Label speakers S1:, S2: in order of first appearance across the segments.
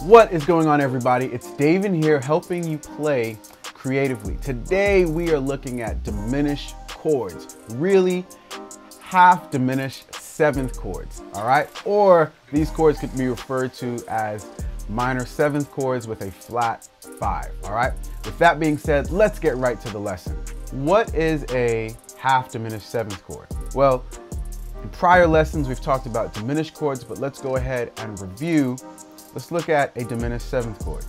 S1: What is going on, everybody? It's David here, helping you play creatively. Today we are looking at diminished chords, really half diminished seventh chords, all right? Or these chords could be referred to as minor seventh chords with a flat 5, all right? With that being said, let's get right to the lesson. What is a half diminished seventh chord? Well, in prior lessons we've talked about diminished chords, but let's go ahead and review. Let's look at a diminished seventh chord.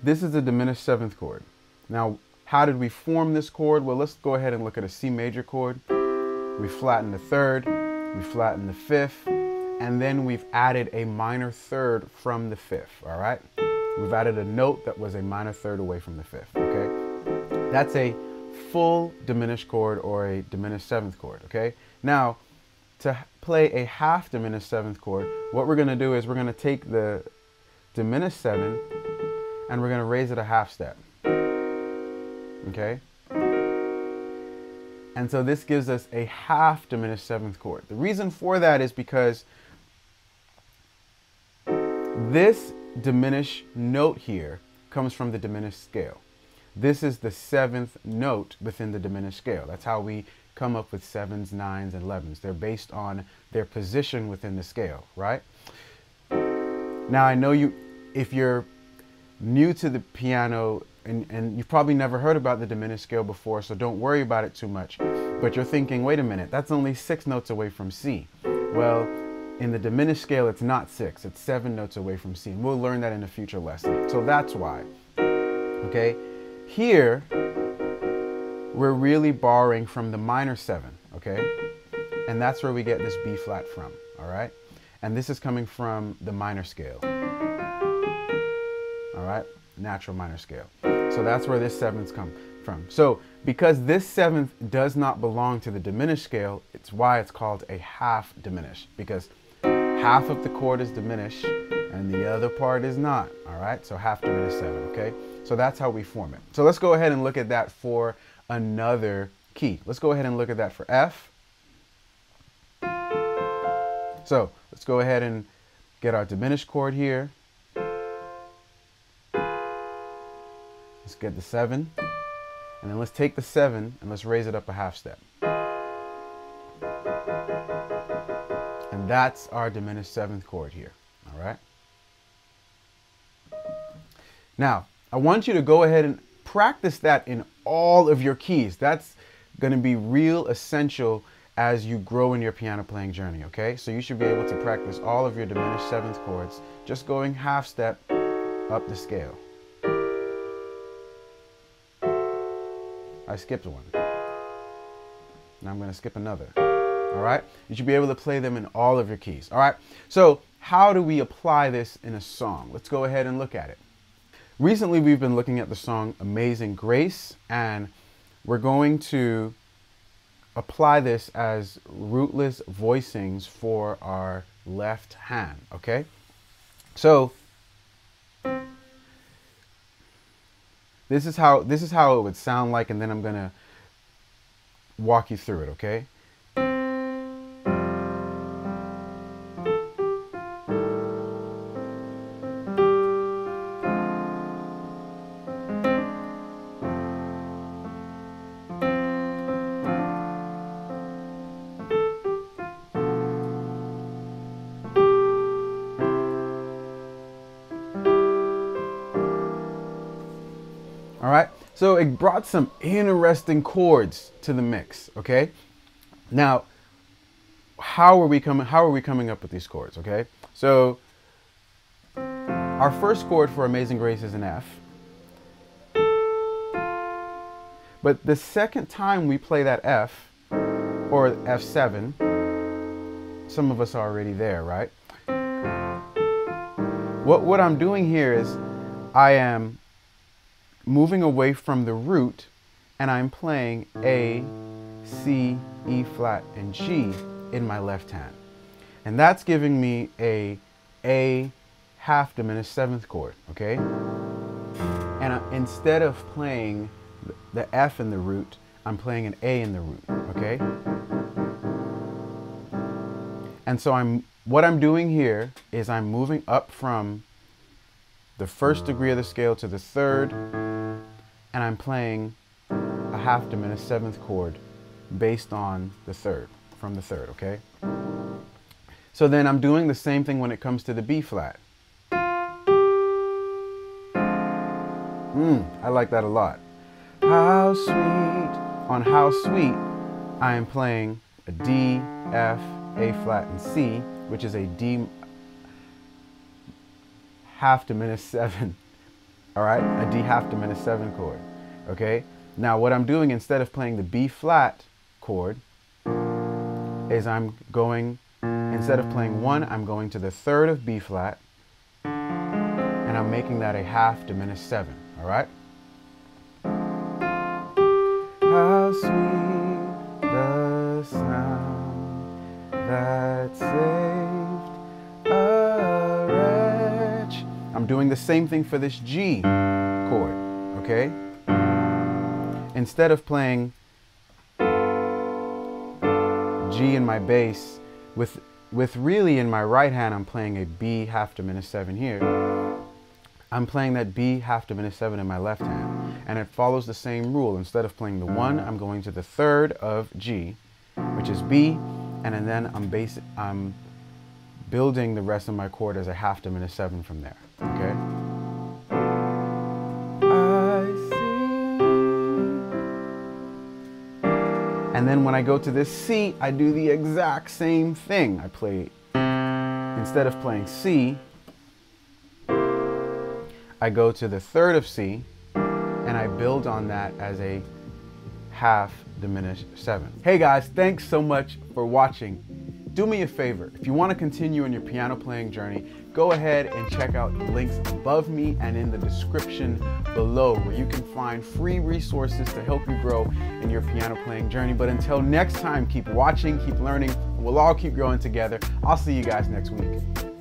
S1: This is a diminished seventh chord. Now, how did we form this chord? Well, let's go ahead and look at a C major chord. We flatten the third, we flatten the fifth, and then we've added a minor third from the fifth, all right? We've added a note that was a minor third away from the fifth, okay? That's a full diminished chord or a diminished seventh chord, okay? Now, to play a half diminished seventh chord, what we're gonna do is we're gonna take the diminished 7 and we're gonna raise it a half step, okay? And so this gives us a half diminished seventh chord. The reason for that is because this diminished note here comes from the diminished scale. This is the 7th note within the diminished scale. That's how we come up with 7s, 9s, and 11s. They're based on their position within the scale, right? Now, I know if you're new to the piano and you've probably never heard about the diminished scale before, so don't worry about it too much. But you're thinking, wait a minute, that's only 6 notes away from C. Well, in the diminished scale, it's not 6, it's 7 notes away from C. And we'll learn that in a future lesson. So that's why, okay? Here, we're really borrowing from the minor 7, okay? And that's where we get this B flat from, all right? And this is coming from the minor scale, all right? Natural minor scale. So that's where this 7th come from. So because this 7th does not belong to the diminished scale, it's why it's called a half diminished, because half of the chord is diminished and the other part is not, all right? So half diminished 7, okay? So that's how we form it. So let's go ahead and look at that for another key. Let's go ahead and look at that for F. So let's go ahead and get our diminished chord here. Let's get the 7, and then let's take the 7 and let's raise it up a half step. And that's our diminished 7th chord here, all right? Now, I want you to go ahead and practice that in all of your keys. That's going to be real essential as you grow in your piano playing journey, okay? So you should be able to practice all of your diminished 7th chords, just going half step up the scale. I skipped one. Now I'm going to skip another. All right? You should be able to play them in all of your keys. All right? So how do we apply this in a song? Let's go ahead and look at it. Recently, we've been looking at the song Amazing Grace, and we're going to apply this as rootless voicings for our left hand, okay? So this is how it would sound like, and then I'm going to walk you through it, okay? All right, so it brought some interesting chords to the mix, okay? Now, how are we coming up with these chords, okay? So our first chord for Amazing Grace is an F. But the second time we play that F, or F7, some of us are already there, right? What I'm doing here is I am moving away from the root, and I'm playing A, C, E flat, and G in my left hand. And that's giving me a half diminished 7th chord, okay? And instead of playing the F in the root, I'm playing an A in the root, okay? And so I'm what I'm doing here is I'm moving up from the first degree of the scale to the third, and I'm playing a half diminished seventh chord based on the third, from the third, okay? So then I'm doing the same thing when it comes to the B flat. I like that a lot. How sweet, on How Sweet, I am playing a D, F, A flat, and C, which is a D half diminished 7, all right? A D half diminished 7 chord, okay? Now what I'm doing, instead of playing the B flat chord, is I'm going, instead of playing 1, I'm going to the third of B flat, and I'm making that a half diminished 7, all right? How sweet the sound that saved a wretch. I'm doing the same thing for this G chord, okay? Instead of playing G in my bass, with really in my right hand, I'm playing a B half diminished 7 here. I'm playing that B half diminished 7 in my left hand. And it follows the same rule. Instead of playing the 1, I'm going to the third of G, which is B, and then I'm building the rest of my chord as a half diminished 7 from there, okay? I see. And then when I go to this C, I do the exact same thing. I play, instead of playing C, I go to the third of C, and I build on that as a half diminished 7. Hey guys, thanks so much for watching. Do me a favor, if you want to continue on your piano playing journey, go ahead and check out the links above me and in the description below, where you can find free resources to help you grow in your piano playing journey. But until next time, keep watching, keep learning, and we'll all keep growing together. I'll see you guys next week.